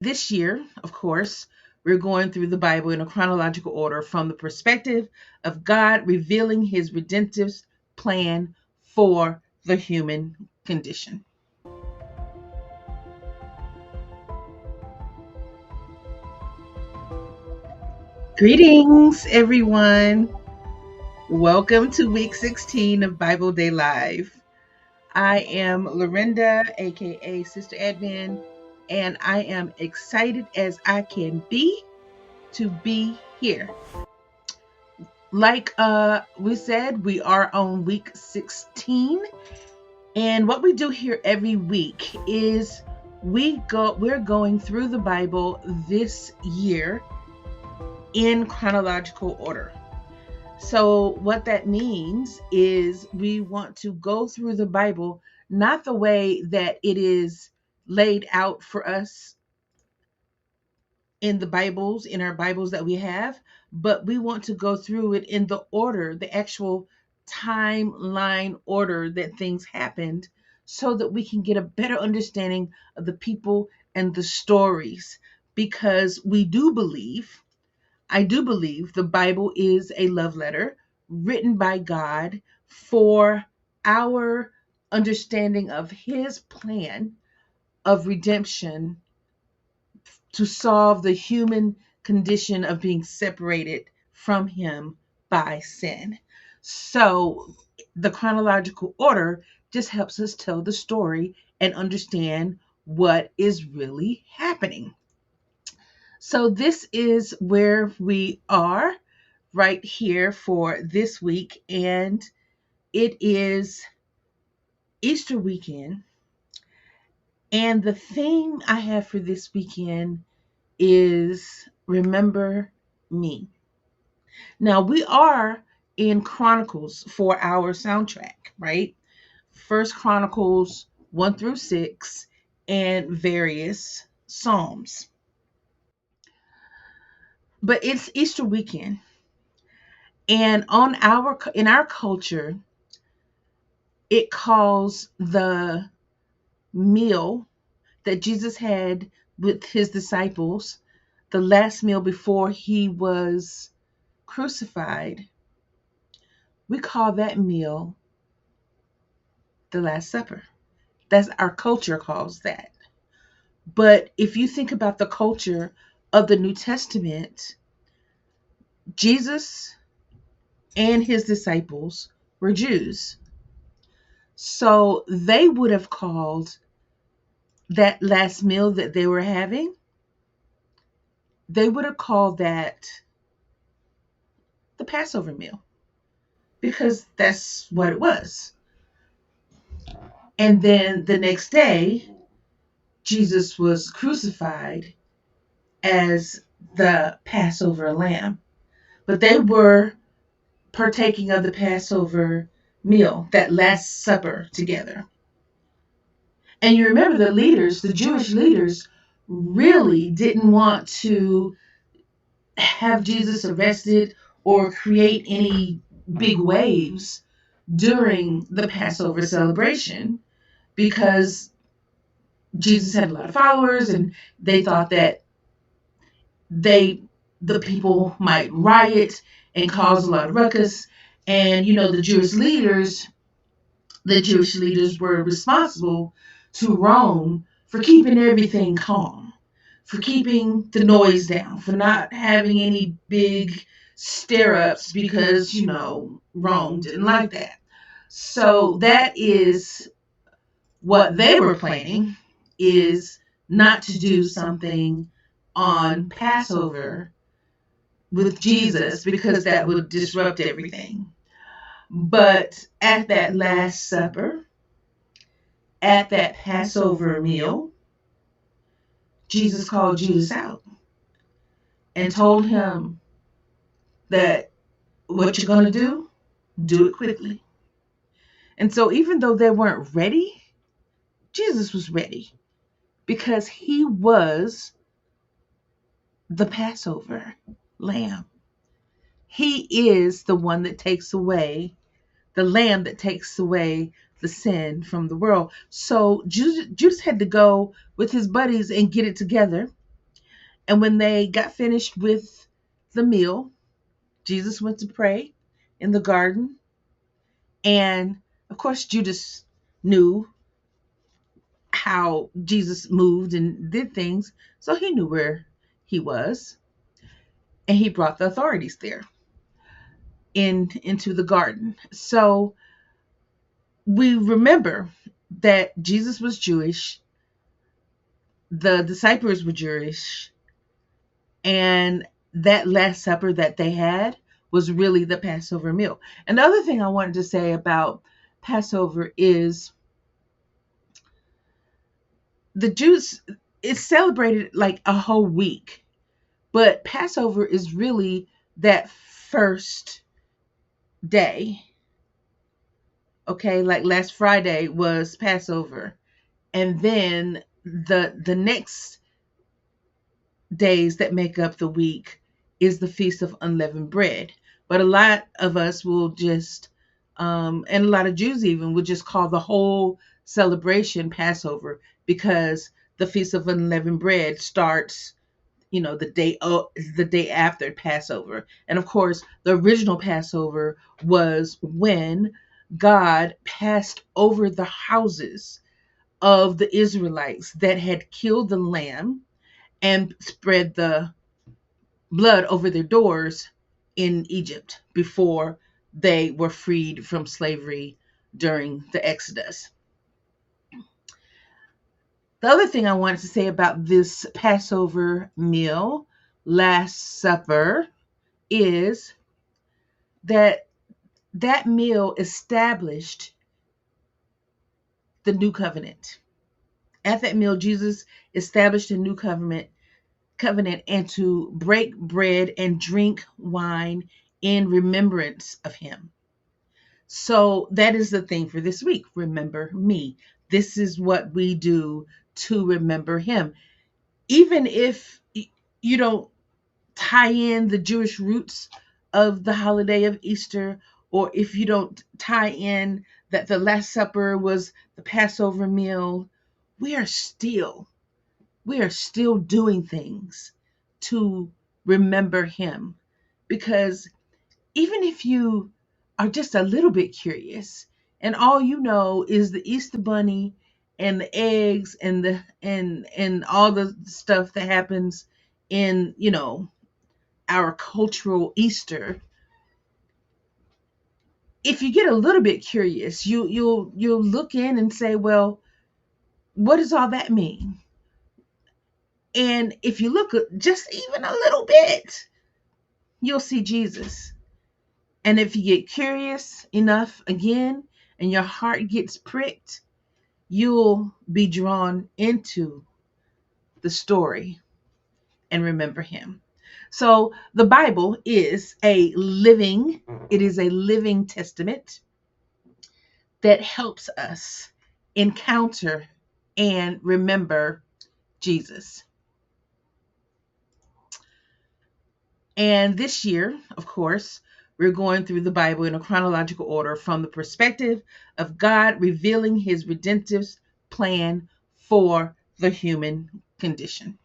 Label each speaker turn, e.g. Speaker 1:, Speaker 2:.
Speaker 1: This year, of course, we're going through the Bible in a chronological order from the perspective of God revealing his redemptive plan for the human condition. Greetings, everyone. Welcome to week 16 of Bible Day Live. I am Lorinda, aka Sister Admin, and I am excited as I can be to be here. Like we said, we are on week 16, and what we do here every week is we're going through the Bible this year in chronological order. So what that means is we want to go through the Bible not the way that it is laid out for us in the Bibles, in our Bibles that we have, but we want to go through it in the order, the actual timeline order that things happened, so that we can get a better understanding of the people and the stories. Because I do believe the Bible is a love letter written by God for our understanding of his plan of redemption to solve the human condition of being separated from him by sin. So the chronological order just helps us tell the story and understand what is really happening. So this is where we are right here for this week, and it is Easter weekend. And the theme I have for this weekend is Remember Me. Now, we are in Chronicles for our soundtrack, right? First Chronicles 1 through 6 and various Psalms. But it's Easter weekend, and in our culture, it calls the meal that Jesus had with his disciples, the last meal before he was crucified, we call that meal the Last Supper. That's our culture calls that. But if you think about the culture of the New Testament, Jesus and his disciples were Jews. So they would have called that last meal that they were having, they would have called that the Passover meal because that's what it was. And then the next day, Jesus was crucified as the Passover lamb. But they were partaking of the Passover meal, that Last Supper together. And you remember the leaders, the Jewish leaders, really didn't want to have Jesus arrested or create any big waves during the Passover celebration because Jesus had a lot of followers and they thought that they the people might riot and cause a lot of ruckus. And the Jewish leaders were responsible to Rome for keeping everything calm, for keeping the noise down, for not having any big stir ups because, Rome didn't like that. So that is what they were planning, is not to do something on Passover with Jesus because that would disrupt everything. But at that Last Supper, at that Passover meal, Jesus called Judas out and told him that what you're going to do it quickly. And so, even though they weren't ready, Jesus was ready because he was the Passover lamb. He is the one that takes away, the lamb that takes away the sin from the world. So Judas had to go with his buddies and get it together And when they got finished with the meal, Jesus went to pray in the garden. And of course, Judas knew how Jesus moved and did things, so he knew where he was. And he brought the authorities there into the garden. So we remember that Jesus was Jewish, the disciples were Jewish, and that Last Supper that they had was really the Passover meal. And the other thing I wanted to say about Passover is the Jews, it's celebrated like a whole week, but Passover is really that first day. Okay, like last Friday was Passover, and then the next days that make up the week is the Feast of Unleavened Bread. But a lot of us will just, and a lot of Jews even would just call the whole celebration Passover, because the Feast of Unleavened Bread starts, the day after Passover. And of course, the original Passover was when God passed over the houses of the Israelites that had killed the lamb and spread the blood over their doors in Egypt before they were freed from slavery during the Exodus. The other thing I wanted to say about this Passover meal, Last Supper, is that that meal established the new covenant. At that meal, Jesus established a new covenant and to break bread and drink wine in remembrance of him. So that is the thing for this week. Remember me. This is what we do to remember him. Even if you don't tie in the Jewish roots of the holiday of Easter, or if you don't tie in that the Last Supper was the Passover meal, we are still doing things to remember him. Because even if you are just a little bit curious and all you know is the Easter bunny and the eggs and the and all the stuff that happens in, our cultural Easter, if you get a little bit curious, you'll look in and say, well, what does all that mean? And if you look just even a little bit, you'll see Jesus. And if you get curious enough again and your heart gets pricked, you'll be drawn into the story and remember him. So the Bible is it is a living testament that helps us encounter and remember Jesus. And this year, of course, we're going through the Bible in a chronological order from the perspective of God revealing his redemptive plan for the human condition.